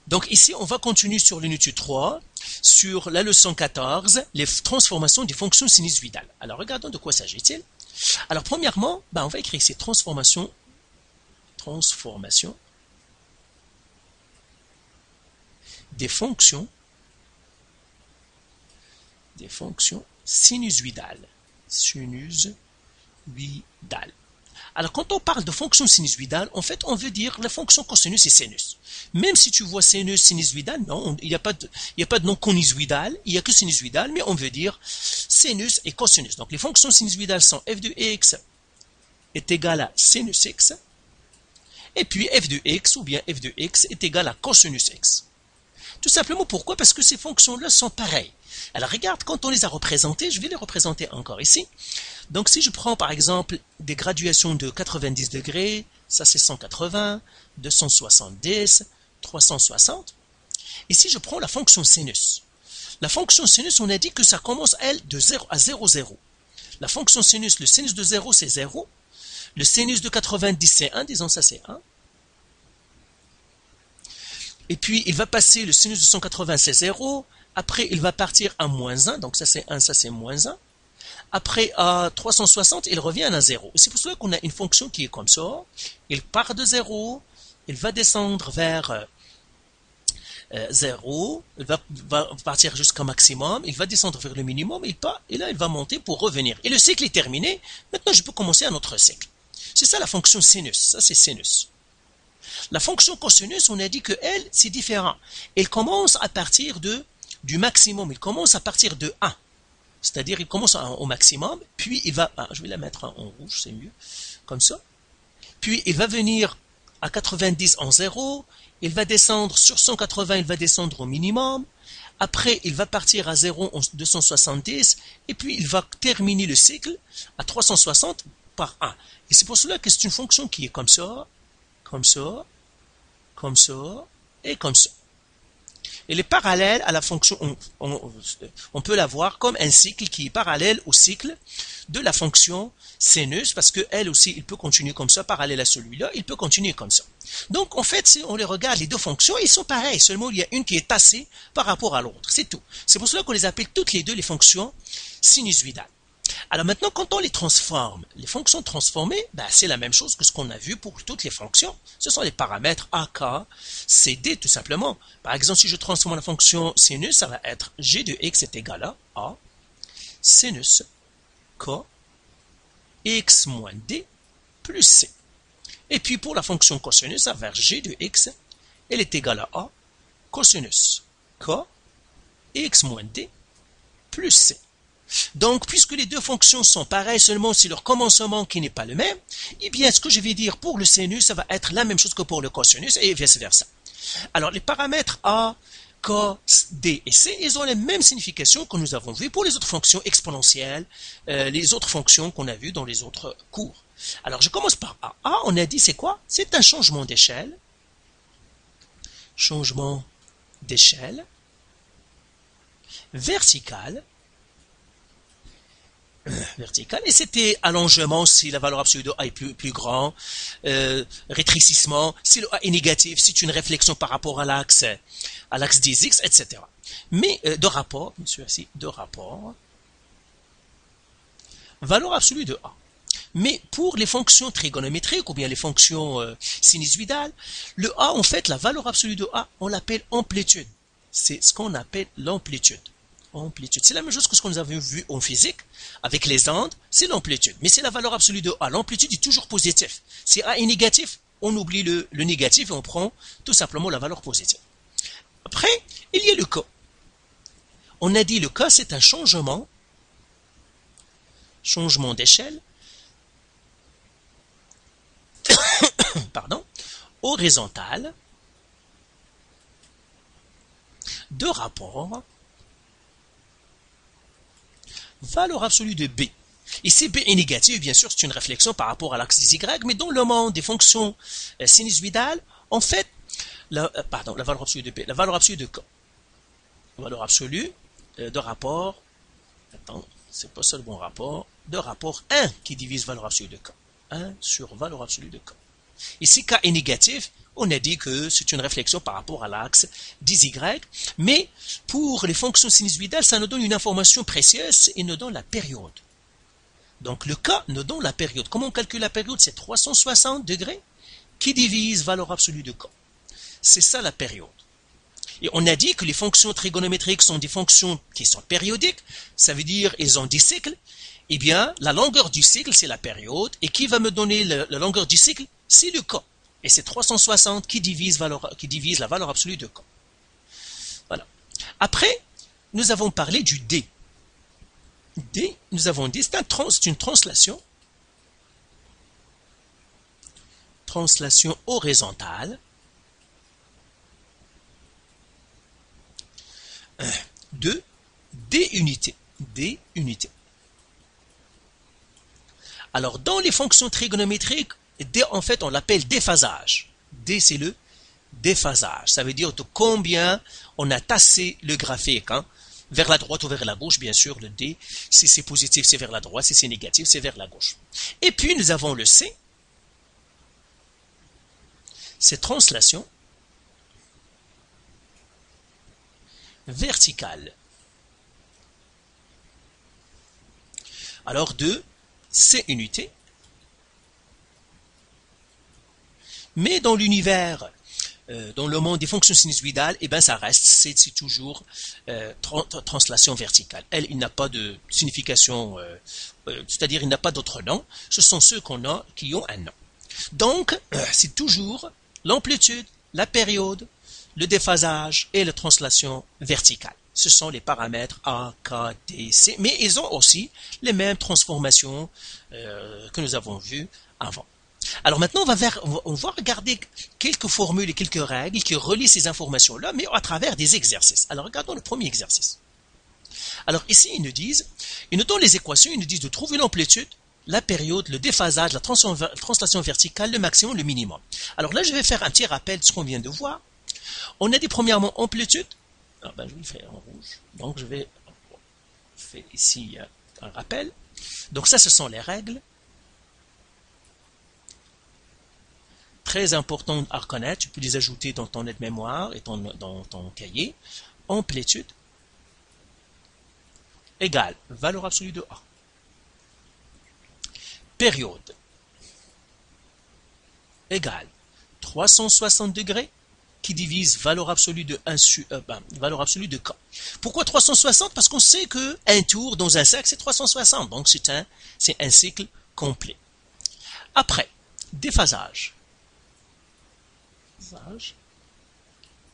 Donc ici, on va continuer sur l'unité 3, sur la leçon 14, les transformations des fonctions sinusoïdales. Alors, regardons de quoi s'agit-il. Alors, premièrement, on va écrire ici transformation des fonctions sinusoïdales. Alors, quand on parle de fonction sinusoïdale, en fait, on veut dire la fonction cosinus et sinus. Même si tu vois sinus, sinusoïdal, non, il n'y a pas de nom conusoïdal, il n'y a que sinusoïdal, mais on veut dire sinus et cosinus. Donc, les fonctions sinusoïdales sont f de x est égal à sinus x, et puis f de x ou bien f de x est égal à cosinus x. Tout simplement pourquoi? Parce que ces fonctions-là sont pareilles. Alors regarde, quand on les a représentées, je vais les représenter encore ici. Donc si je prends par exemple des graduations de 90 degrés, ça c'est 180, 270, 360. Et si je prends la fonction sinus, la fonction sinus, on a dit que ça commence, elle, de 0 à 0, 0. La fonction sinus, le sinus de 0, c'est 0. Le sinus de 90, c'est 1, disons ça c'est 1. Et puis, il va passer, le sinus de 180, c'est 0. Après, il va partir à moins 1. Donc, ça, c'est 1, ça, c'est moins 1. Après, à 360, il revient à 0. C'est pour cela qu'on a une fonction qui est comme ça. Il part de 0. Il va descendre vers 0. Il va partir jusqu'au maximum. Il va descendre vers le minimum. Et là, il va monter pour revenir. Et le cycle est terminé. Maintenant, je peux commencer un autre cycle. C'est ça la fonction sinus. Ça, c'est sinus. La fonction cosinus, on a dit que elle, c'est différent. Elle commence à partir du maximum. Il commence à partir de 1. C'est-à-dire, il commence au maximum, puis il va... je vais la mettre en rouge, c'est mieux. Comme ça. Puis, il va venir à 90 en 0. Il va descendre sur 180, il va descendre au minimum. Après, il va partir à 0 en 270. Et puis, il va terminer le cycle à 360 par 1. Et c'est pour cela que c'est une fonction qui est comme ça, comme ça, comme ça, et comme ça. Elle est parallèle à la fonction, on peut la voir comme un cycle qui est parallèle au cycle de la fonction sinus, parce qu'elle aussi, il peut continuer comme ça, parallèle à celui-là, il peut continuer comme ça. Donc, en fait, si on les regarde, les deux fonctions, ils sont pareils, seulement il y a une qui est tassée par rapport à l'autre, c'est tout. C'est pour cela qu'on les appelle toutes les deux les fonctions sinusoïdales. Alors maintenant, quand on les transforme, les fonctions transformées, c'est la même chose que ce qu'on a vu pour toutes les fonctions. Ce sont les paramètres a, k, c, d, tout simplement. Par exemple, si je transforme la fonction sinus, ça va être g de x est égal à a, sinus, k, x moins d, plus c. Et puis pour la fonction cosinus, ça va être g de x, elle est égale à a, cosinus, k, x moins d, plus c. Donc, puisque les deux fonctions sont pareilles, seulement c'est leur commencement qui n'est pas le même, eh bien, ce que je vais dire pour le sinus, ça va être la même chose que pour le cosinus, et vice-versa. Alors, les paramètres a, k, d et c, ils ont la même signification que nous avons vu pour les autres fonctions exponentielles, les autres fonctions qu'on a vues dans les autres cours. Alors, je commence par a. A, on a dit, c'est quoi? C'est un changement d'échelle. Changement d'échelle. Vertical. Et c'était allongement si la valeur absolue de A est plus grand, rétrécissement, si le A est négatif, c'est une réflexion par rapport à l'axe des X, etc. Mais de rapport, monsieur assis, de rapport, valeur absolue de A. Mais pour les fonctions trigonométriques ou bien les fonctions sinusoïdales, le A, en fait, la valeur absolue de A, on l'appelle amplitude. C'est ce qu'on appelle l'amplitude. Amplitude. C'est la même chose que ce que nous avons vu en physique avec les ondes, c'est l'amplitude. Mais c'est la valeur absolue de A. L'amplitude est toujours positive. Si A est négatif, on oublie le négatif et on prend tout simplement la valeur positive. Après, il y a le K. On a dit le K, c'est un changement d'échelle horizontal de rapport valeur absolue de B. Ici, B est négatif, bien sûr, c'est une réflexion par rapport à l'axe des Y, mais dans le monde des fonctions sinusoïdales, en fait, la valeur absolue de B, la valeur absolue de K, la valeur absolue de rapport, c'est pas ça le bon rapport, de rapport 1 qui divise valeur absolue de K. 1 sur valeur absolue de K. Ici, K est négatif, on a dit que c'est une réflexion par rapport à l'axe d'y, mais pour les fonctions sinusoïdales, ça nous donne une information précieuse et nous donne la période. Donc le K nous donne la période. Comment on calcule la période? C'est 360 degrés qui divise valeur absolue de K. C'est ça la période. Et on a dit que les fonctions trigonométriques sont des fonctions qui sont périodiques, ça veut dire elles ont des cycles. Eh bien, la longueur du cycle, c'est la période, et qui va me donner la longueur du cycle? C'est le K. Et c'est 360 qui divise la valeur absolue de K. Voilà. Après, nous avons parlé du D. D, nous avons dit, c'est une translation. Translation horizontale. De D unités. D unités. Alors, dans les fonctions trigonométriques, D, en fait, on l'appelle déphasage. D, c'est le déphasage. Ça veut dire de combien on a tassé le graphique, hein, vers la droite ou vers la gauche, bien sûr, le D. Si c'est positif, c'est vers la droite. Si c'est négatif, c'est vers la gauche. Et puis, nous avons le C. C'est translation verticale. Alors, de C unité. Mais dans l'univers, dans le monde des fonctions sinusoïdales, eh ben ça reste, c'est toujours translation verticale. Elle, il n'a pas de signification, c'est-à-dire il n'a pas d'autre nom. Ce sont ceux qu'on a qui ont un nom. Donc, c'est toujours l'amplitude, la période, le déphasage et la translation verticale. Ce sont les paramètres A, K, D, C, mais ils ont aussi les mêmes transformations que nous avons vues avant. Alors maintenant, on va regarder quelques formules et quelques règles qui relient ces informations-là, mais à travers des exercices. Alors regardons le premier exercice. Alors ici, ils nous donnent les équations, ils nous disent de trouver l'amplitude, la période, le déphasage, la translation verticale, le maximum, le minimum. Alors là, je vais faire un petit rappel de ce qu'on vient de voir. On a dit premièrement amplitude. Ah ben, je vais le faire en rouge. Donc je vais faire ici un rappel. Donc ça, ce sont les règles. Très important à reconnaître. Tu peux les ajouter dans ton aide-mémoire et dans ton cahier. Amplitude égale valeur absolue de A. Période égale 360 degrés qui divise valeur absolue de valeur absolue de K. Pourquoi 360? Parce qu'on sait que un tour dans un cercle, c'est 360. Donc, c'est un cycle complet. Après, déphasage.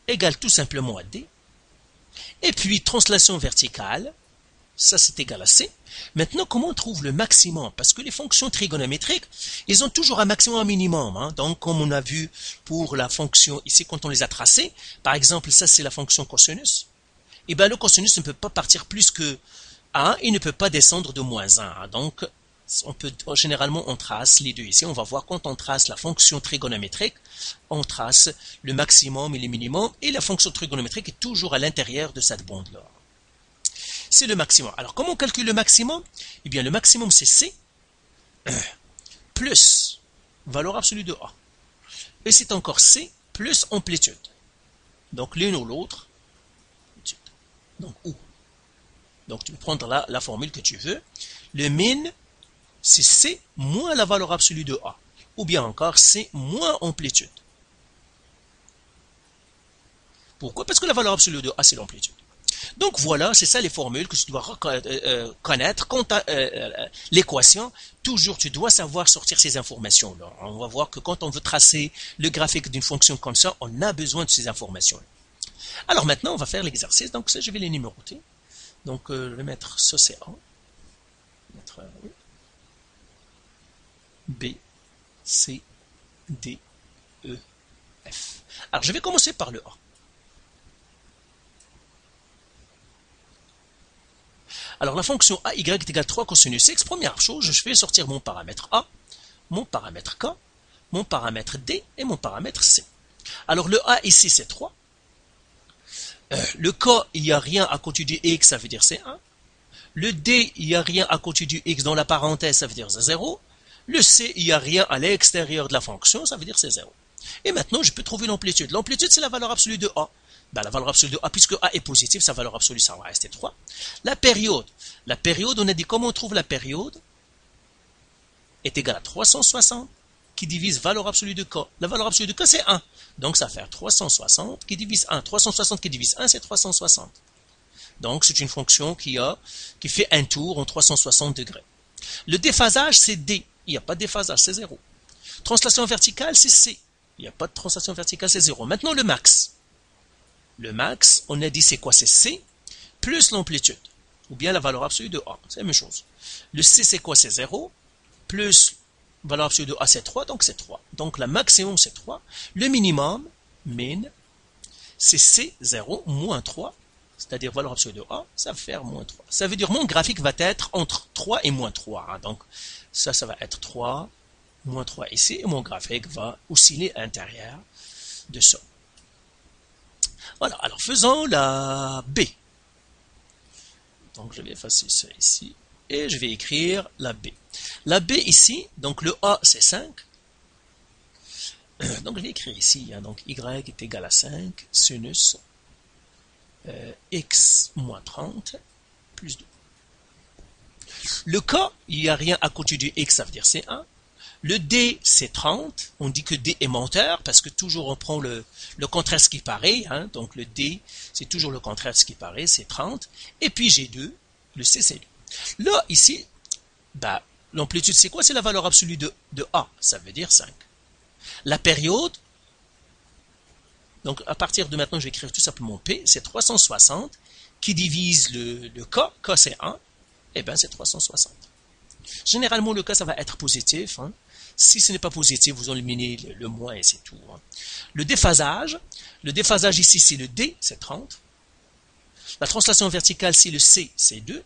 Égale tout simplement à D. Et puis, translation verticale. Ça, c'est égal à C. Maintenant, comment on trouve le maximum? Parce que les fonctions trigonométriques, ils ont toujours un maximum, un minimum. Hein. Donc, comme on a vu pour la fonction, ici, quand on les a tracées, par exemple, ça, c'est la fonction cosinus. Et bien, le cosinus ne peut pas partir plus que 1, il ne peut pas descendre de moins 1. Donc, généralement, on trace les deux. Ici, on va voir quand on trace la fonction trigonométrique, on trace le maximum et le minimum, et la fonction trigonométrique est toujours à l'intérieur de cette bande-là. C'est le maximum. Alors, comment on calcule le maximum? Eh bien, le maximum, c'est C plus valeur absolue de A. Et c'est encore C plus amplitude. Donc, l'une ou l'autre. Donc, où? Donc, tu peux prendre la formule que tu veux. Le min, c'est C moins la valeur absolue de A. Ou bien encore C moins amplitude. Pourquoi? Parce que la valeur absolue de A, c'est l'amplitude. Donc voilà, c'est ça les formules que tu dois connaître. Quant à l'équation, toujours tu dois savoir sortir ces informations-là. On va voir que quand on veut tracer le graphique d'une fonction comme ça, on a besoin de ces informations-là. Alors maintenant, on va faire l'exercice. Donc ça, je vais les numéroter. Donc je vais mettre ça, c'est A. Mettre B, C, D, E, F. Alors je vais commencer par le A. Alors la fonction AY est égale 3 cosinus x. Première chose, je vais sortir mon paramètre A, mon paramètre K, mon paramètre D et mon paramètre C. Alors le A ici c'est 3. Le K, il n'y a rien à côté du x, ça veut dire c'est 1. Le D, il n'y a rien à côté du x dans la parenthèse, ça veut dire c'est 0. Le C, il n'y a rien à l'extérieur de la fonction, ça veut dire c'est 0. Et maintenant, je peux trouver l'amplitude. L'amplitude, c'est la valeur absolue de A. Ben, la valeur absolue de A, puisque A est positive, sa valeur absolue, ça va rester 3. La période, on a dit comment on trouve la période est égale à 360 qui divise valeur absolue de K. La valeur absolue de K, c'est 1. Donc, ça va faire 360 qui divise 1. 360 qui divise 1, c'est 360. Donc, c'est une fonction qui fait un tour en 360 degrés. Le déphasage, c'est D. Il n'y a pas de déphasage, c'est 0. Translation verticale, c'est C. Il n'y a pas de translation verticale, c'est 0. Maintenant, le max. Le max, on a dit c'est quoi? C'est C plus l'amplitude. Ou bien la valeur absolue de A. C'est la même chose. Le C, c'est quoi? C'est 0. Plus valeur absolue de A, c'est 3. Donc, c'est 3. Donc, la maximum, c'est 3. Le minimum, min, c'est C, 0, moins 3. C'est-à-dire valeur absolue de A, ça va faire moins 3. Ça veut dire mon graphique va être entre 3 et moins 3. Hein. Donc, ça va être 3, moins 3 ici. Et mon graphique va osciller à l'intérieur de ça. Voilà, alors faisons la B. Donc, je vais effacer ça ici. Et je vais écrire la B. La B ici, donc le A, c'est 5. Donc, je vais écrire ici. Hein, donc, Y est égal à 5, sinus x moins 30 plus 2. Le K, il n'y a rien à côté du x, ça veut dire c'est 1. Le D, c'est 30. On dit que D est menteur parce que toujours on prend le contraire de ce qui paraît. Hein, donc le D, c'est toujours le contraire de ce qui paraît, c'est 30. Et puis j'ai 2, le C, c'est 2. Là, ici, bah, l'amplitude, c'est quoi? C'est la valeur absolue de A, ça veut dire 5. La période, donc à partir de maintenant, je vais écrire tout simplement P, c'est 360 qui divise le K, K c'est 1, et bien c'est 360. Généralement, le K, ça va être positif. Hein. Si ce n'est pas positif, vous éliminez le moins et c'est tout. Hein. Le déphasage ici, c'est le D, c'est 30. La translation verticale, c'est le C, c'est 2.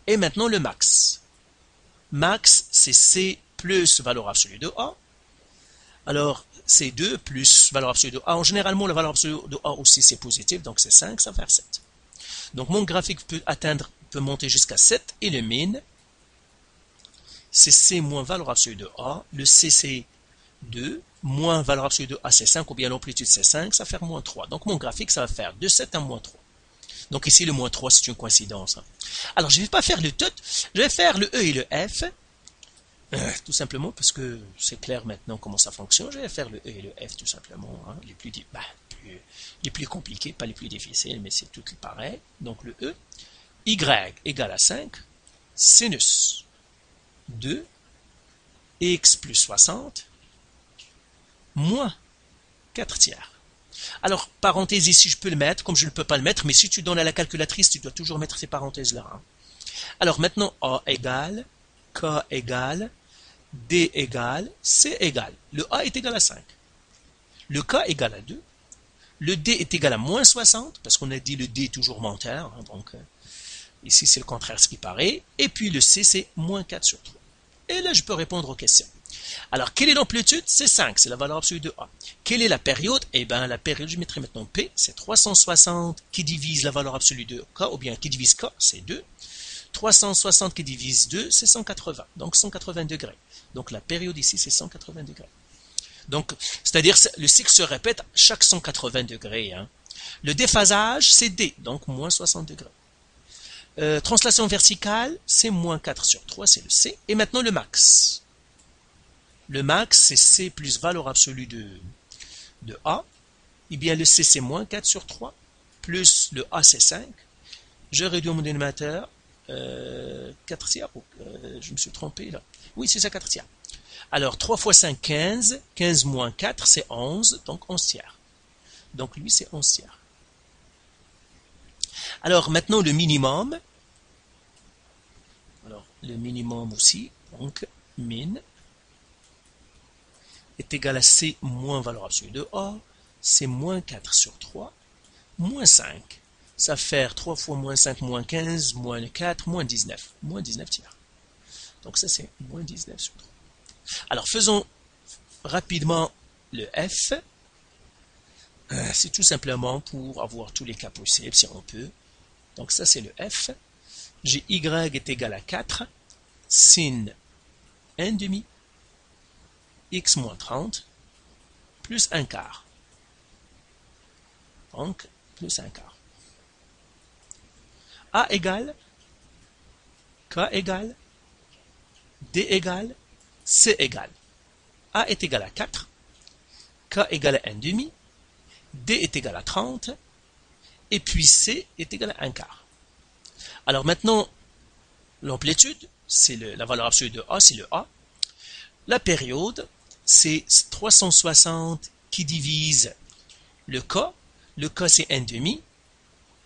Et maintenant, le max. Max, c'est C plus valeur absolue de A. Alors, c'est 2 plus valeur absolue de A. Généralement, la valeur absolue de A aussi, c'est positif, donc c'est 5, ça va faire 7. Donc, mon graphique peut monter jusqu'à 7, et le min, c'est C moins valeur absolue de A. Le C, c'est 2, moins valeur absolue de A, c'est 5, ou bien l'amplitude, c'est 5, ça va faire moins 3. Donc, mon graphique, ça va faire de 7 à moins 3. Donc, ici, le moins 3, c'est une coïncidence. Hein. Alors, je ne vais pas faire le tout, je vais faire le E et le F. Tout simplement parce que c'est clair maintenant comment ça fonctionne. Je vais faire le E et le F tout simplement. Hein, les plus compliqués, pas les plus difficiles, mais c'est tout pareil. Donc le E, Y égale à 5, sinus 2, x plus 60, moins 4 tiers. Alors, parenthèse ici, je peux le mettre, comme je ne peux pas le mettre, mais si tu donnes à la calculatrice, tu dois toujours mettre ces parenthèses-là. Hein. Alors maintenant, A égale, K égale, D égale, C égale. Le A est égal à 5. Le K égale à 2. Le D est égal à moins 60, parce qu'on a dit le D est toujours menteur. Hein, donc, ici, c'est le contraire ce qui paraît. Et puis, le C, c'est moins 4 sur 3. Et là, je peux répondre aux questions. Alors, quelle est l'amplitude? C'est 5, c'est la valeur absolue de A. Quelle est la période? Eh bien, la période, je mettrai maintenant P, c'est 360 qui divise la valeur absolue de K, ou bien qui divise K, c'est 2. 360 qui divise 2, c'est 180. Donc 180 degrés. Donc la période ici, c'est 180 degrés. Donc, c'est-à-dire le cycle se répète chaque 180 degrés. Hein. Le déphasage, c'est D, donc moins 60 degrés. Translation verticale, c'est moins 4 sur 3, c'est le C. Et maintenant le max. Le max, c'est C plus valeur absolue de A. Eh bien, le C, c'est moins 4 sur 3, plus le A, c'est 5. Je réduis mon dénominateur. 4 tiers, je me suis trompé là. Oui, c'est ça, 4 tiers. Alors, 3 fois 5, 15. 15 moins 4, c'est 11, donc 11 tiers. Donc, lui, c'est 11 tiers. Alors, maintenant, le minimum. Alors, le minimum aussi, donc, min, est égal à C moins valeur absolue de A. C'est moins 4 sur 3, moins 5. Ça va faire 3 fois moins 5, moins 15, moins 4, moins 19. Moins 19 tiers. Donc ça, c'est moins 19 sur 3. Alors, faisons rapidement le F. C'est tout simplement pour avoir tous les cas possibles, si on peut. Donc ça, c'est le F. J'ai Y est égal à 4, sin 1 demi, x moins 30 plus 1 quart. Donc, plus 1 quart. A égale, K égale, D égale, C égale. A est égal à 4, K égale à 1 demi, D est égal à 30, et puis C est égal à 1 quart. Alors maintenant, l'amplitude, c'est la valeur absolue de A, c'est le A. La période, c'est 360 qui divise le K. Le K, c'est 1 demi,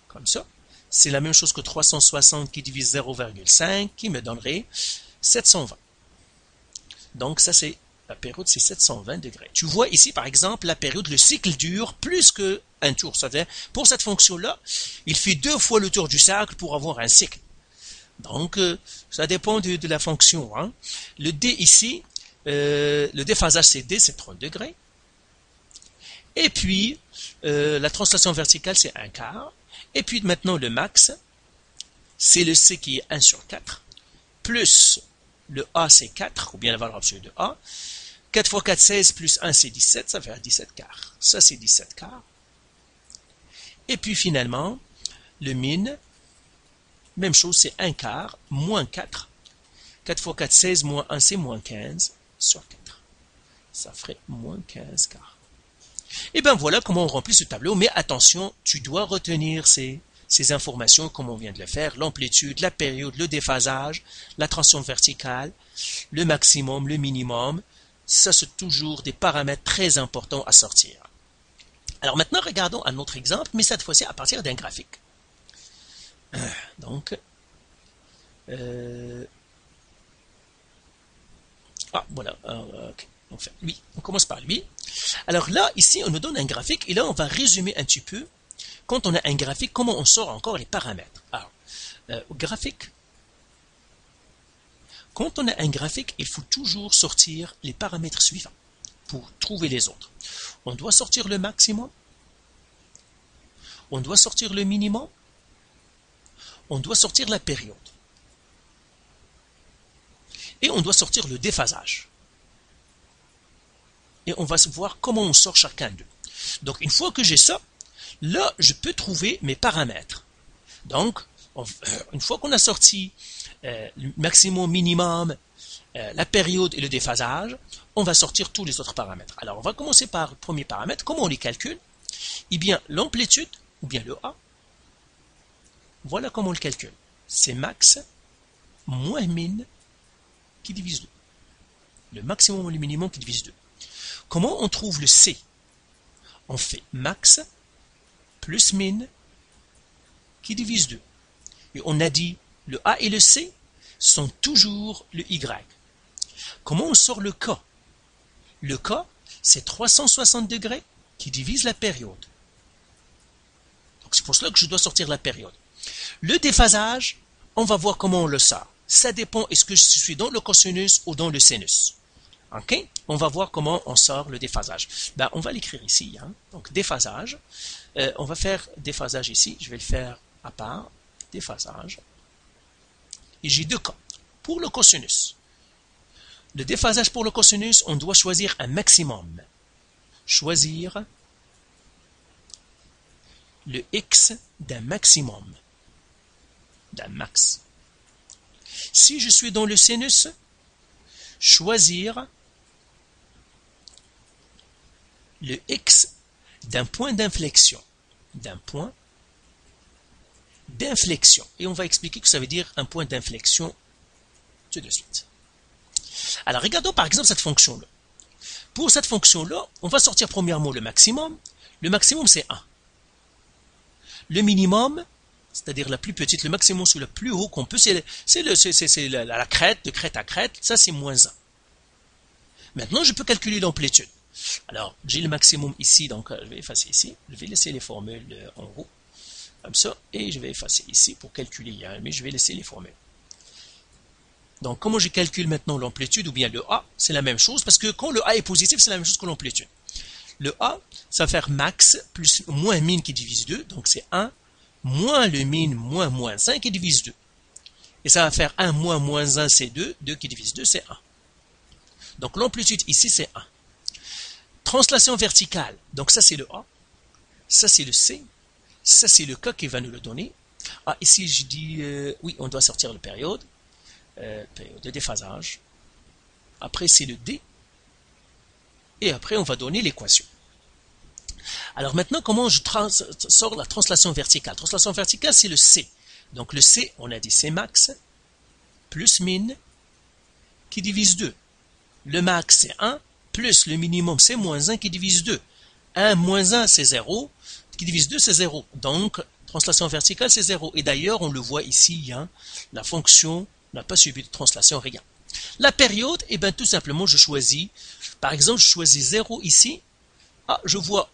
comme ça. C'est la même chose que 360 qui divise 0,5, qui me donnerait 720. Donc ça, c'est la période, c'est 720 degrés. Tu vois ici, par exemple, la période, le cycle dure plus qu'un tour. C'est-à-dire, pour cette fonction-là, il fait 2 fois le tour du cercle pour avoir un cycle. Donc, ça dépend de la fonction. Hein. Le D ici, le déphasage c'est D, c'est 30 degrés. Et puis, la translation verticale, c'est 1 quart. Et puis maintenant, le max, c'est le C qui est 1 sur 4, plus le A, c'est 4, ou bien la valeur absolue de A. 4 fois 4, 16, plus 1, c'est 17, ça fait 17 quarts. Ça, c'est 17 quarts. Et puis finalement, le min, même chose, c'est 1 quart, moins 4. 4 fois 4, 16, moins 1, c'est moins 15 sur 4. Ça ferait moins 15 quarts. Et bien voilà comment on remplit ce tableau, mais attention, tu dois retenir ces informations comme on vient de le faire, l'amplitude, la période, le déphasage, la transition verticale, le maximum, le minimum, ça c'est toujours des paramètres très importants à sortir. Alors maintenant regardons un autre exemple, mais cette fois-ci à partir d'un graphique. Donc, voilà, okay. Enfin, lui, on commence par lui. Alors là, ici, on nous donne un graphique, et là, on va résumer un petit peu, quand on a un graphique, comment on sort encore les paramètres. Alors, graphique, quand on a un graphique, il faut toujours sortir les paramètres suivants pour trouver les autres. On doit sortir le maximum, on doit sortir le minimum, on doit sortir la période. Et on doit sortir le déphasage. Et on va voir comment on sort chacun d'eux. Donc, une fois que j'ai ça, là, je peux trouver mes paramètres. Donc, une fois qu'on a sorti le maximum, minimum, la période et le déphasage, on va sortir tous les autres paramètres. Alors, on va commencer par le premier paramètre. Comment on les calcule? Eh bien, l'amplitude, ou bien le A, voilà comment on le calcule. C'est max moins min qui divise 2. Le maximum ou le minimum qui divise 2. Comment on trouve le C? On fait max plus min qui divise 2. Et on a dit le A et le C sont toujours le Y. Comment on sort le K? Le K, c'est 360 degrés qui divise la période. Donc c'est pour cela que je dois sortir la période. Le déphasage, on va voir comment on le sort. Ça dépend, est-ce que je suis dans le cosinus ou dans le sinus. Ok? On va voir comment on sort le déphasage. Ben, on va l'écrire ici. Hein? Donc, déphasage. On va faire déphasage ici. Je vais le faire à part. Déphasage. Et j'ai deux cas. Pour le cosinus. Le déphasage pour le cosinus, on doit choisir un maximum. Choisir le x d'un maximum. D'un max. Si je suis dans le sinus, choisir le x d'un point d'inflexion. D'un point d'inflexion. Et on va expliquer que ça veut dire un point d'inflexion tout de suite. Alors, regardons par exemple cette fonction-là. Pour cette fonction-là, on va sortir premièrement le maximum. Le maximum, c'est 1. Le minimum, c'est-à-dire la plus petite, le maximum sur le plus haut qu'on peut, c'est la crête, de crête à crête, ça c'est moins 1. Maintenant, je peux calculer l'amplitude. Alors, j'ai le maximum ici, donc je vais effacer ici. Je vais laisser les formules en haut, comme ça, et je vais effacer ici pour calculer, hein, mais je vais laisser les formules. Donc, comment je calcule maintenant l'amplitude, ou bien le A, c'est la même chose, parce que quand le A est positif, c'est la même chose que l'amplitude. Le A, ça va faire max plus moins min qui divise 2, donc c'est 1, moins le min moins moins 5 qui divise 2. Et ça va faire 1 moins moins 1, c'est 2, 2 qui divise 2, c'est 1. Donc l'amplitude ici, c'est 1. Translation verticale, donc ça c'est le A, ça c'est le C, ça c'est le K qui va nous le donner. Ah, ici je dis, oui, on doit sortir le période de déphasage. Après c'est le D, et après on va donner l'équation. Alors maintenant, comment je sors la translation verticale? Translation verticale, c'est le C. Donc le C, on a dit C max, plus min, qui divise 2. Le max, c'est 1, plus le minimum, c'est moins 1 qui divise 2. 1 moins 1, c'est 0, qui divise 2, c'est 0. Donc, translation verticale, c'est 0. Et d'ailleurs, on le voit ici, hein, la fonction n'a pas subi de translation, rien. La période, eh bien, tout simplement, je choisis, par exemple, je choisis 0 ici. Ah, je vois,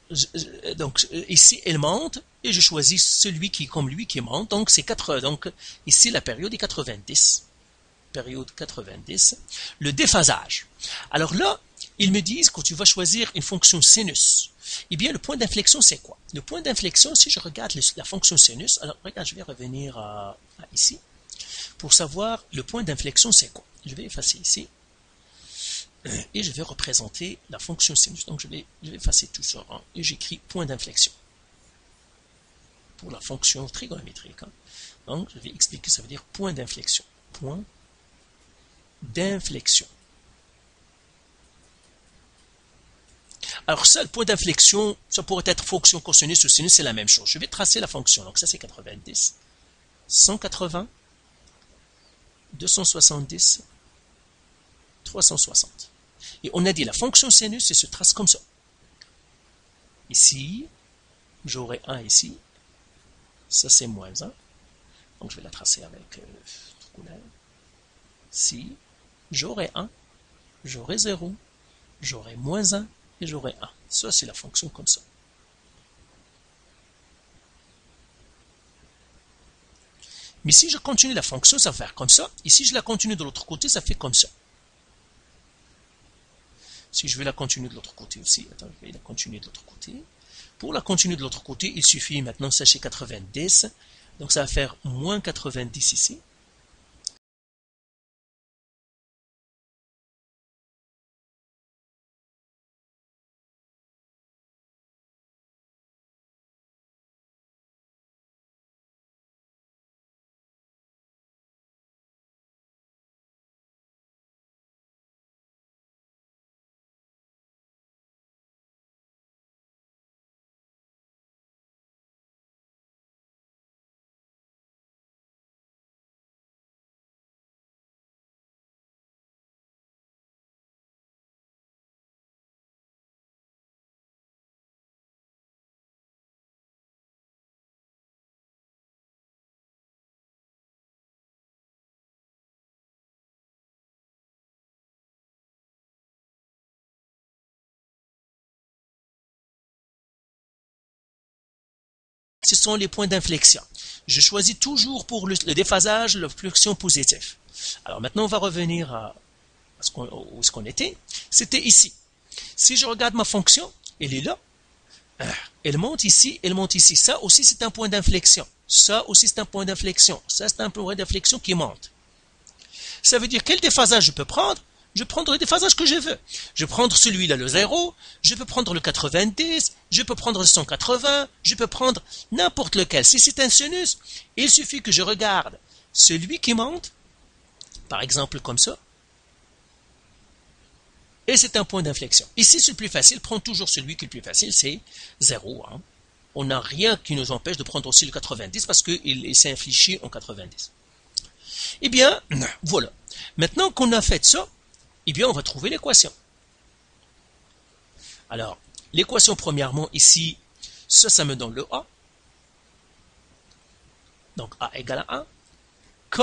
donc ici, elle monte, et je choisis celui qui, comme lui, qui monte. Donc, c'est 4, donc, ici, la période est 90. Période 90. Le déphasage. Alors là, ils me disent que tu vas choisir une fonction sinus. Eh bien, le point d'inflexion, c'est quoi? Le point d'inflexion, si je regarde la fonction sinus, alors regarde, je vais revenir à ici, pour savoir le point d'inflexion, c'est quoi? Je vais effacer ici, et je vais représenter la fonction sinus. Donc, je vais effacer tout ça, hein, et j'écris point d'inflexion, pour la fonction trigonométrique. Hein. Donc, je vais expliquer, ça veut dire point d'inflexion. Point d'inflexion. Alors ça, le point d'inflexion, ça pourrait être fonction cosinus ou sinus, c'est la même chose. Je vais tracer la fonction. Donc ça, c'est 90, 180, 270, 360. Et on a dit la fonction sinus, elle se trace comme ça. Ici, j'aurai 1 ici. Ça, c'est moins 1. Donc je vais la tracer avec couleur. Ici, j'aurai 1, j'aurai 0, j'aurai moins 1 et j'aurai 1. Ça, c'est la fonction comme ça. Mais si je continue la fonction, ça va faire comme ça. Et si je la continue de l'autre côté, ça fait comme ça. Si je vais la continuer de l'autre côté aussi, attends, je vais la continuer de l'autre côté. Pour la continuer de l'autre côté, il suffit maintenant, ça c'est 90. Donc ça va faire moins 90 ici. Ce sont les points d'inflexion. Je choisis toujours pour le déphasage l'inflexion positive. Alors maintenant, on va revenir à où est-ce qu'on était. C'était ici. Si je regarde ma fonction, elle est là. Elle monte ici, elle monte ici. Ça aussi, c'est un point d'inflexion. Ça aussi, c'est un point d'inflexion. Ça, c'est un point d'inflexion qui monte. Ça veut dire quel déphasage je peux prendre? Je peux prendre le déphasage que je veux. Je peux prendre celui-là, le 0, je peux prendre le 90, je peux prendre le 180, je peux prendre n'importe lequel. Si c'est un sinus, il suffit que je regarde celui qui monte, par exemple comme ça, et c'est un point d'inflexion. Ici, c'est le plus facile, prends toujours celui qui est le plus facile, c'est 0. Hein. On n'a rien qui nous empêche de prendre aussi le 90 parce qu'il s'est infléchi en 90. Eh bien, voilà. Maintenant qu'on a fait ça, eh bien, on va trouver l'équation. Alors, l'équation, premièrement, ici, ça me donne le A. Donc, A égale à 1. K,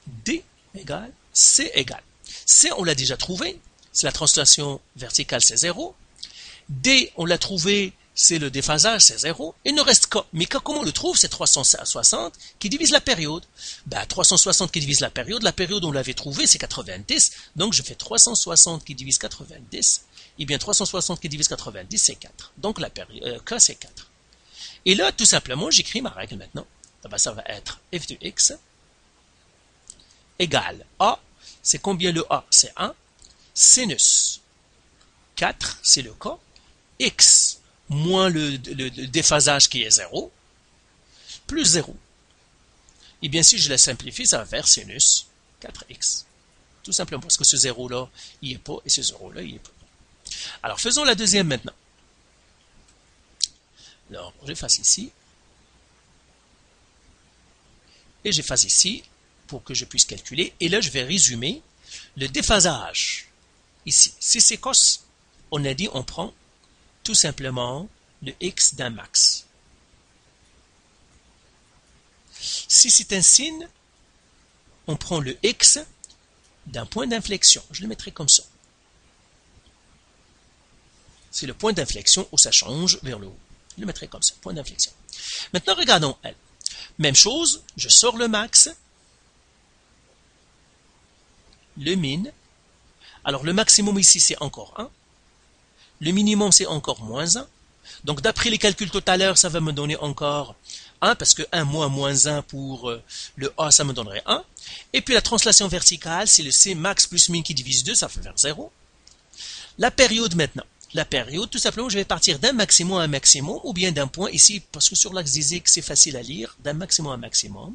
D égale, C égale. C, on l'a déjà trouvé. C'est la translation verticale, c'est 0. D, on l'a trouvé, c'est le déphasage, c'est 0. Il ne reste K. Mais K, comment on le trouve? C'est 360 qui divise la période. Ben, 360 qui divise la période, on l'avait trouvé, c'est 90. Donc, je fais 360 qui divise 90. Eh bien, 360 qui divise 90, c'est 4. Donc, la période, K, c'est 4. Et là, tout simplement, j'écris ma règle maintenant. Ça va être f de x égale A. C'est combien le A? C'est 1. sinus 4, c'est le cas, x moins le déphasage qui est 0, plus 0. Et bien si je la simplifie, ça va faire sinus 4x. Tout simplement parce que ce 0-là, il n'y est pas, et ce 0-là, il n'y est pas. Alors faisons la deuxième maintenant. Alors, j'efface ici. Et j'efface ici pour que je puisse calculer. Et là, je vais résumer le déphasage. Ici, si c'est cos, on a dit on prend tout simplement le x d'un max. Si c'est un sin, on prend le x d'un point d'inflexion. Je le mettrai comme ça. C'est le point d'inflexion où ça change vers le haut. Je le mettrai comme ça, point d'inflexion. Maintenant, regardons L. Même chose, je sors le max, le min. Alors, le maximum ici, c'est encore 1. Le minimum, c'est encore moins 1. Donc, d'après les calculs tout à l'heure, ça va me donner encore 1, parce que 1 moins 1 pour le A, ça me donnerait 1. Et puis, la translation verticale, c'est le C max plus min qui divise 2, ça fait vers 0. La période maintenant. La période, tout simplement, je vais partir d'un maximum à un maximum, ou bien d'un point, ici, parce que sur l'axe des X, c'est facile à lire, d'un maximum à un maximum,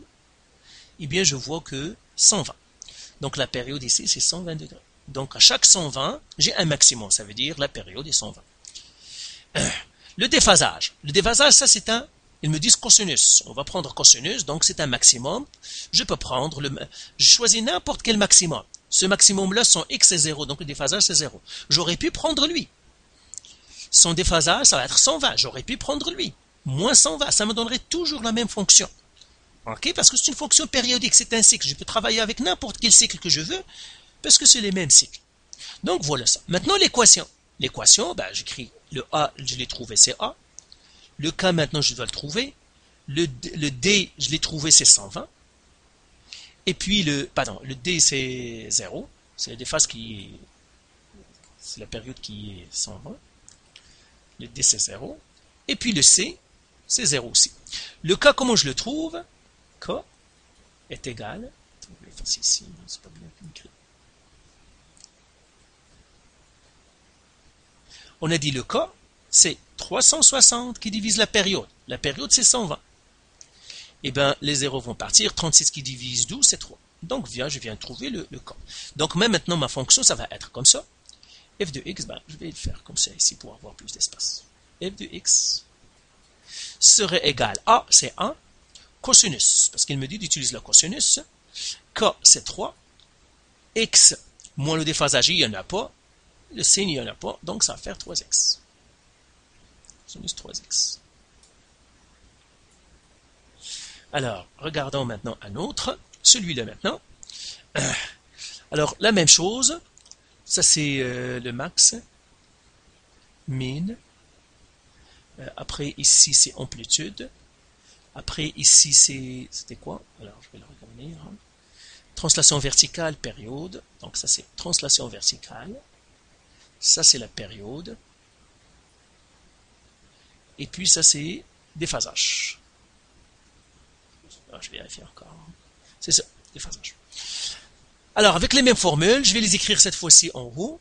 eh bien, je vois que 120. Donc, la période ici, c'est 120 degrés. Donc, à chaque 120, j'ai un maximum, ça veut dire la période est 120. Le déphasage. Le déphasage, ça, c'est un, ils me disent cosinus. On va prendre cosinus, donc c'est un maximum. Je peux prendre je choisis n'importe quel maximum. Ce maximum-là, son X est 0, donc le déphasage, c'est 0. J'aurais pu prendre lui. Son déphasage, ça va être 120. J'aurais pu prendre lui. Moins 120, ça me donnerait toujours la même fonction. Okay? Parce que c'est une fonction périodique, c'est un cycle. Je peux travailler avec n'importe quel cycle que je veux, parce que c'est les mêmes cycles. Donc voilà ça. Maintenant l'équation. L'équation, ben, j'écris le A, je l'ai trouvé, c'est A. Le K, maintenant, je dois le trouver. Le D, je l'ai trouvé, c'est 120. Et puis le D, c'est 0. C'est la déphase c'est la période qui est 120. Le D, c'est 0. Et puis le C, c'est 0 aussi. Le K, comment je le trouve? K est égal. Je vais faire ici, c'est pas bien écrit. On a dit le K, c'est 360 qui divise la période. La période, c'est 120. Eh bien, les zéros vont partir. 36 qui divise 12, c'est 3. Donc, je viens de trouver le K. Donc, même maintenant, ma fonction, ça va être comme ça. F de x, ben, je vais le faire comme ça ici pour avoir plus d'espace. F de x serait égal à, c'est 1, cosinus, parce qu'il me dit d'utiliser le cosinus. K, c'est 3. X moins le déphasage, il n'y en a pas. Le signe, il n'y en a pas. Donc, ça va faire 3x. Sinus 3x. Alors, regardons maintenant un autre. Celui-là maintenant. Alors, la même chose. Ça, c'est le max, min. Après, ici, c'est amplitude. Après, ici, c'était quoi? Alors, je vais le regarder. Translation verticale, période. Donc, ça, c'est translation verticale. Ça, c'est la période. Et puis, ça, c'est déphasage. Alors, je vais vérifier encore. C'est ça, déphasage. Alors, avec les mêmes formules, je vais les écrire cette fois-ci en haut.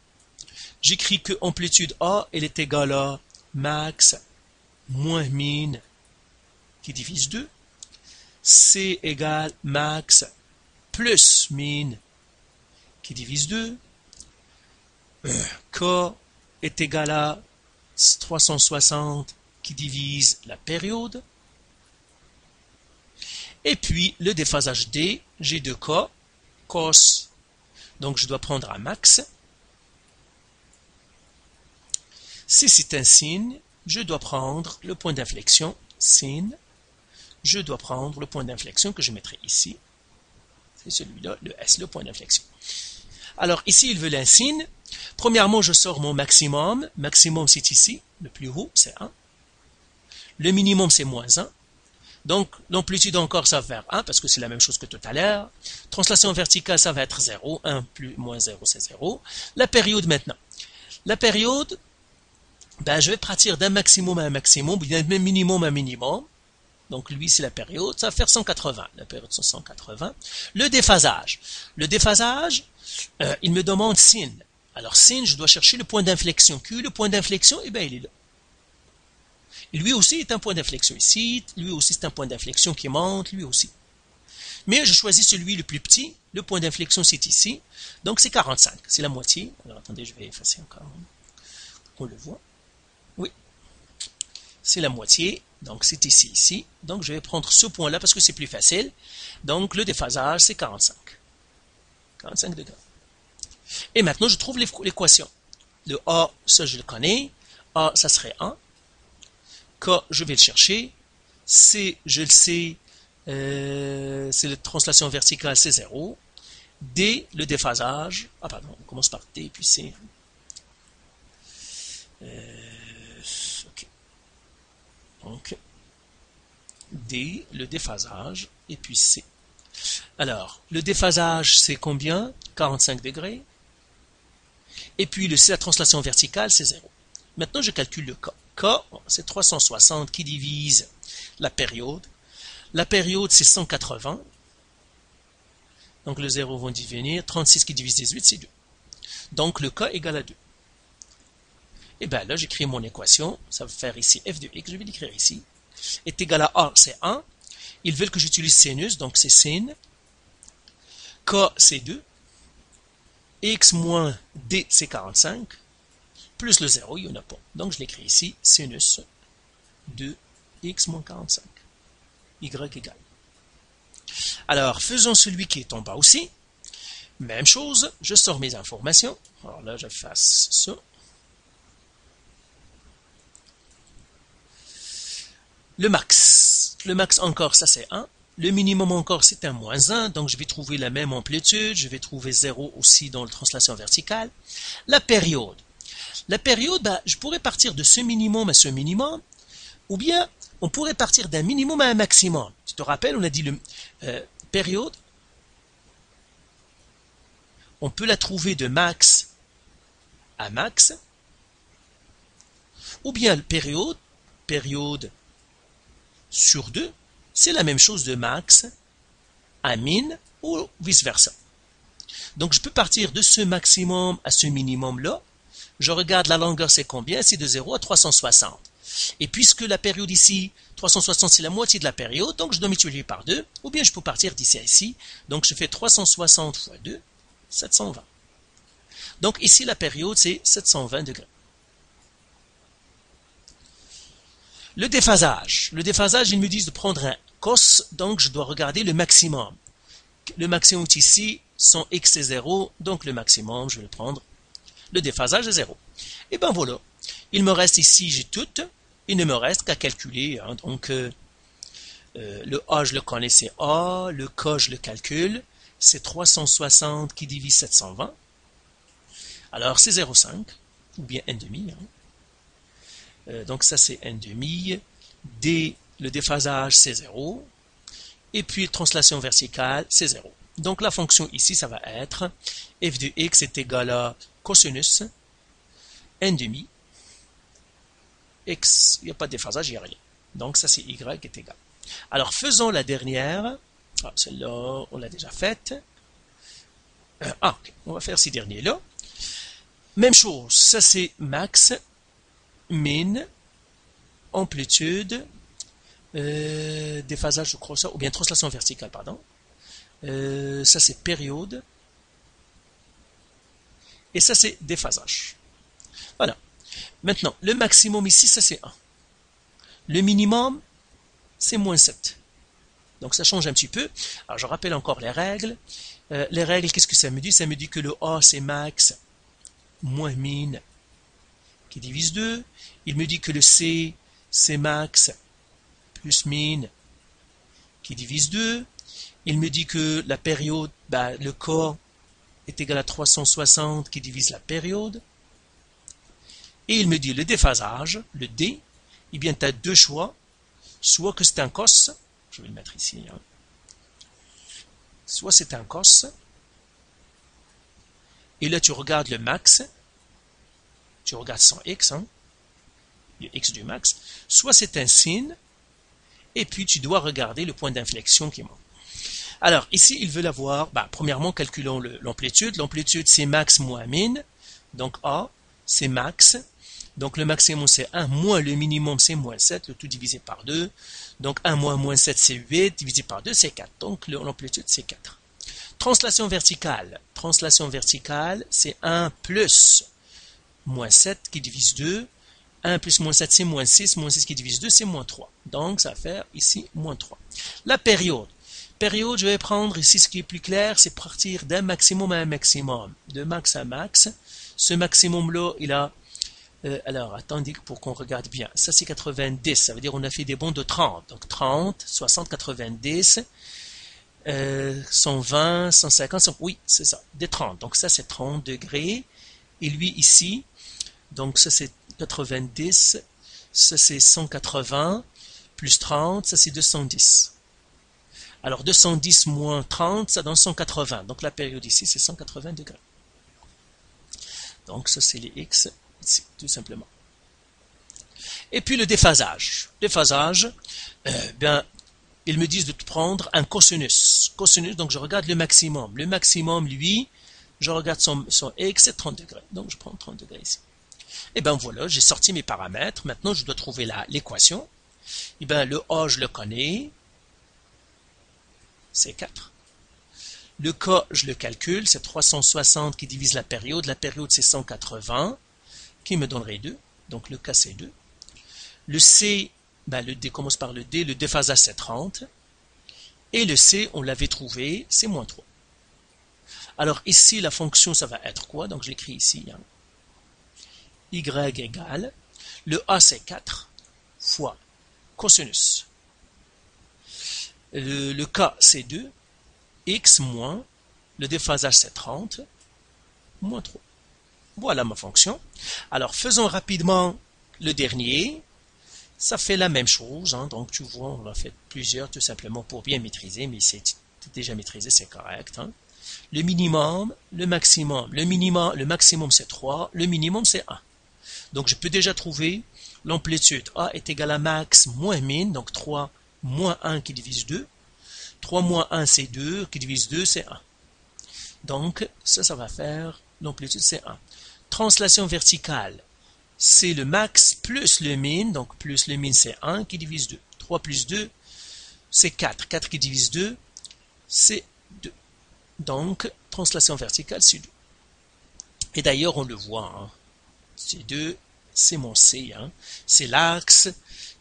J'écris que amplitude A, elle est égale à max moins min qui divise 2. C égale max plus min qui divise 2. K est égal à 360 qui divise la période. Et puis, le déphasage D, j'ai 2K, cos. Donc, je dois prendre un max. Si c'est un signe, je dois prendre le point d'inflexion, sin. Je dois prendre le point d'inflexion que je mettrai ici. C'est celui-là, le S, le point d'inflexion. Alors, ici, il veut un signe. Premièrement, je sors mon maximum. Maximum, c'est ici. Le plus haut, c'est 1. Le minimum, c'est moins 1. Donc, l'amplitude encore, ça va faire 1, parce que c'est la même chose que tout à l'heure. Translation verticale, ça va être 0. 1 plus moins 0, c'est 0. La période maintenant. La période, ben, je vais partir d'un maximum à un maximum, d'un minimum à un minimum. Donc, lui, c'est la période. Ça va faire 180. La période, c'est 180. Le déphasage. Le déphasage, il me demande sin. Alors sin, je dois chercher le point d'inflexion. Q, le point d'inflexion, eh bien il est là. Et lui aussi est un point d'inflexion ici, lui aussi c'est un point d'inflexion qui monte, lui aussi. Mais je choisis celui le plus petit, le point d'inflexion c'est ici, donc c'est 45, c'est la moitié. Alors attendez, je vais effacer encore, pour qu'on le voit. Oui, c'est la moitié, donc c'est ici. Donc je vais prendre ce point-là parce que c'est plus facile. Donc le déphasage c'est 45 degrés. Et maintenant je trouve l'équation. Le A, ça je le connais, A ça serait 1. K, je vais le chercher. C, je le sais, c'est la translation verticale, c'est 0. D, le déphasage. Ah pardon, on commence par D, puis C. Ok. Donc, D, le déphasage, et puis C. Alors, le déphasage, c'est combien? 45 degrés. Et puis, la translation verticale, c'est 0. Maintenant, je calcule le K. K, c'est 360 qui divise la période. La période, c'est 180. Donc, le 0 va devenir 36 qui divise 18, c'est 2. Donc, le K égale à 2. Et bien là, j'écris mon équation. Ça va faire ici f de x, je vais l'écrire ici. Est égal à A, c'est 1. Ils veulent que j'utilise sinus, donc c'est sin. K, c'est 2. X moins D, c'est 45. Plus le 0, il n'y en a pas. Donc, je l'écris ici, sinus de x moins 45. Y égale. Alors, faisons celui qui est en bas aussi. Même chose, je sors mes informations. Alors là, je fasse ça. Le max encore, ça c'est 1. Le minimum encore, c'est un moins 1. Donc, je vais trouver la même amplitude. Je vais trouver 0 aussi dans la translation verticale. La période, je pourrais partir de ce minimum à ce minimum, ou bien on pourrait partir d'un minimum à un maximum. Tu te rappelles, on a dit le période, on peut la trouver de max à max, ou bien période sur 2, c'est la même chose de max à min, ou vice-versa. Donc je peux partir de ce maximum à ce minimum-là. Je regarde la longueur, c'est combien? C'est de 0 à 360. Et puisque la période ici, 360, c'est la moitié de la période, donc je dois multiplier par 2, ou bien je peux partir d'ici à ici. Donc je fais 360 fois 2, 720. Donc ici, la période, c'est 720 degrés. Le déphasage, ils me disent de prendre un cos, donc je dois regarder le maximum. Le maximum est ici, son x est 0, donc le maximum, je vais le prendre. Le déphasage est 0. Et bien voilà. Il me reste ici, j'ai tout. Il ne me reste qu'à calculer. Hein. Donc, le A, je le connais, c'est A. Le K, je le calcule. C'est 360 qui divise 720. Alors, c'est 0,5. Ou bien 1,5. Hein. Donc, ça, c'est 1,5. D, le déphasage, c'est 0. Et puis, translation verticale, c'est 0. Donc, la fonction ici, ça va être f de x est égal à cosinus 1,5 x, il n'y a pas de déphasage, il n'y a rien. Donc ça c'est y est égal. Alors faisons la dernière. Ah, celle-là, on l'a déjà faite. Ok, on va faire ces derniers-là. Même chose, ça c'est max, min, amplitude, déphasage, je crois ça, ou bien translation verticale, pardon. Ça c'est période. Et ça, c'est déphasage. Voilà. Maintenant, le maximum ici, ça c'est 1. Le minimum, c'est moins 7. Donc, ça change un petit peu. Alors, je rappelle encore les règles. Les règles, qu'est-ce que ça me dit? Ça me dit que le A, c'est max moins min qui divise 2. Il me dit que le C, c'est max plus min qui divise 2. Il me dit que la période, le K, est égal à 360 qui divise la période. Et il me dit le déphasage, le D, eh bien, tu as deux choix. Soit que c'est un cos, je vais le mettre ici, hein. Soit c'est un cos, et là tu regardes le max, tu regardes son x, hein, le x du max, soit c'est un sin, et puis tu dois regarder le point d'inflexion qui monte. Alors, ici, ils veulent avoir, premièrement, calculons l'amplitude. L'amplitude, c'est max moins min. Donc A, c'est max. Donc le maximum c'est 1 moins le minimum c'est moins 7, le tout divisé par 2. Donc 1 moins moins 7 c'est 8, divisé par 2 c'est 4. Donc l'amplitude c'est 4. Translation verticale. Translation verticale c'est 1 plus moins 7 qui divise 2. 1 plus moins 7 c'est moins 6 qui divise 2 c'est moins 3. Donc ça va faire ici moins 3. La période. Période, je vais prendre ici ce qui est plus clair, c'est partir d'un maximum à un maximum. De max à max. Ce maximum-là, il a... alors, attendez pour qu'on regarde bien. Ça, c'est 90. Ça veut dire qu'on a fait des bonds de 30. Donc, 30, 60, 90, 120, 150. Oui, c'est ça. Des 30. Donc, ça, c'est 30 degrés. Et lui, ici, donc, ça, c'est 90. Ça, c'est 180. Plus 30, ça, c'est 210. Alors, 210 moins 30, ça donne 180. Donc, la période ici, c'est 180 degrés. Donc, ça, c'est les X. Tout simplement. Et puis le déphasage. Déphasage, bien, ils me disent de prendre un cosinus. Cosinus, donc je regarde le maximum. Le maximum, lui, je regarde son X, c'est 30 degrés. Donc je prends 30 degrés ici. Et bien voilà, j'ai sorti mes paramètres. Maintenant, je dois trouver l'équation. Et bien, le A, je le connais. C'est 4. Le K, je le calcule. C'est 360 qui divise la période. La période, c'est 180. Qui me donnerait 2. Donc le K c'est 2. Le C, le D commence par le D, le déphasage c'est 30. Et le C, on l'avait trouvé, c'est moins 3. Alors ici, la fonction, ça va être quoi? Donc je l'écris ici. Hein. Y égale, le A c'est 4 fois cosinus. Le K c'est 2, X moins, le déphasage c'est 30, moins 3. Voilà ma fonction. Alors, faisons rapidement le dernier. Ça fait la même chose. Hein. Donc, tu vois, on a fait plusieurs tout simplement pour bien maîtriser. Mais c'est déjà maîtrisé, c'est correct. Hein. Le minimum, le maximum. Le maximum, c'est 3. Le minimum, c'est 1. Donc, je peux déjà trouver l'amplitude. A est égal à max moins min. Donc, 3 moins 1 qui divise 2. 3 moins 1, c'est 2. Qui divise 2, c'est 1. Donc, ça va faire... L'amplitude, c'est 1. Translation verticale, c'est le max plus le min. Donc, plus le min, c'est 1 qui divise 2. 3 plus 2, c'est 4. 4 qui divise 2, c'est 2. Donc, translation verticale, c'est 2. Et d'ailleurs, on le voit. Hein. C'est 2, c'est mon C. Hein. C'est l'axe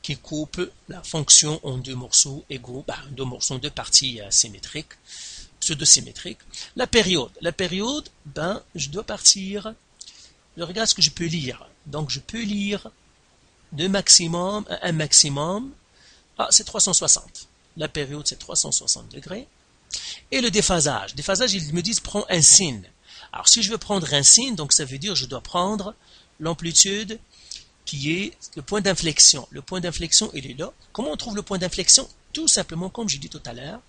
qui coupe la fonction en deux morceaux égaux. Deux parties symétriques. Pseudo-symétrique. La période, je dois partir, je regarde ce que je peux lire. Donc, je peux lire de maximum à un maximum. Ah, c'est 360. La période, c'est 360 degrés. Et le déphasage. Déphasage, ils me disent, prends un signe. Alors, si je veux prendre un signe, donc ça veut dire, je dois prendre l'amplitude qui est le point d'inflexion. Le point d'inflexion, il est là. Comment on trouve le point d'inflexion? Tout simplement, comme j'ai dit tout à l'heure,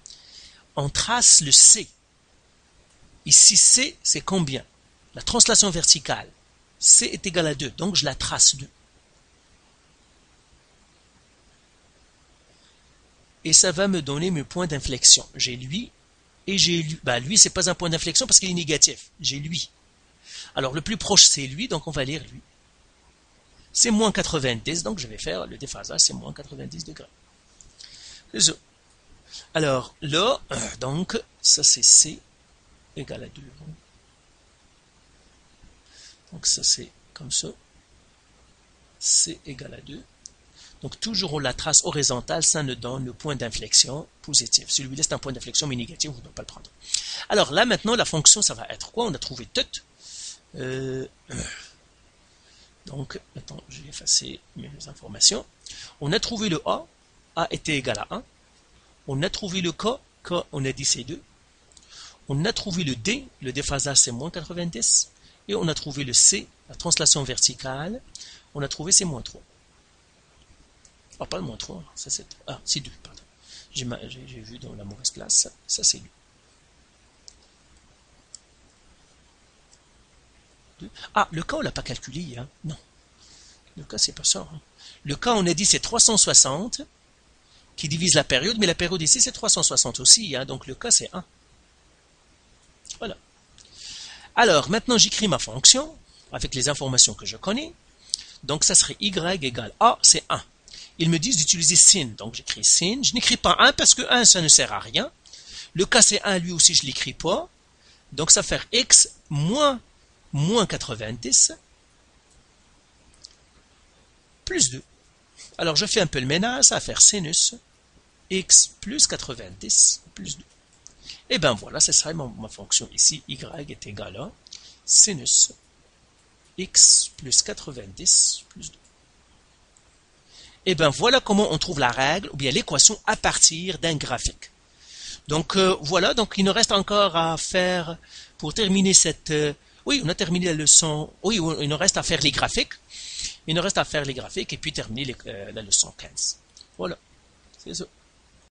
on trace le C. Ici, C, c'est combien? La translation verticale. C est égal à 2, donc je la trace 2. Et ça va me donner mes points d'inflexion. J'ai lui et j'ai lui. Lui, c'est pas un point d'inflexion parce qu'il est négatif. J'ai lui. Alors, le plus proche, c'est lui, donc on va lire lui. C'est moins 90, donc je vais faire le déphasage, c'est moins 90 degrés. C'est ça. Alors là, donc, ça c'est C égale à 2. Donc ça c'est comme ça. C égale à 2. Donc toujours la trace horizontale, ça nous donne le point d'inflexion positif. Celui-là c'est un point d'inflexion mais négatif, vous ne pouvez pas le prendre. Alors là maintenant, la fonction, ça va être quoi? On a trouvé tout. Donc, attends, je vais effacer mes informations. On a trouvé le A. A était égal à 1. On a trouvé le K, on a dit c'est 2. On a trouvé le D, le déphasage c'est moins 90. Et on a trouvé le C, la translation verticale, on a trouvé c'est moins 3. Ah, pas le moins 3, ça c'est... Ah, c'est 2, pardon. J'ai vu dans la mauvaise place, ça c'est 2. Ah, le K on l'a pas calculé, hein. Non. Le K c'est pas ça. Hein. Le K on a dit c'est 360. Qui divise la période, mais la période ici c'est 360 aussi, hein, donc le K c'est 1. Voilà. Alors, maintenant j'écris ma fonction. avec les informations que je connais. Donc, ça serait y égale a, c'est 1. Ils me disent d'utiliser sin, donc j'écris sin. Je n'écris pas 1 parce que 1, ça ne sert à rien. Le cas c'est 1, lui aussi, je ne l'écris pas. Donc, ça va faire x moins 90 plus 2. Alors, je fais un peu le ménage, ça va faire sinus x plus 90 plus 2. Et bien voilà, c'est ça ma fonction ici, y est égal à sinus x plus 90 plus 2. Et bien voilà comment on trouve la règle ou bien l'équation à partir d'un graphique. Donc voilà, donc il nous reste encore à faire pour terminer cette... oui, on a terminé la leçon... Oui, il nous reste à faire les graphiques. Il nous reste à faire les graphiques et puis terminer la leçon 15. Voilà, c'est ça.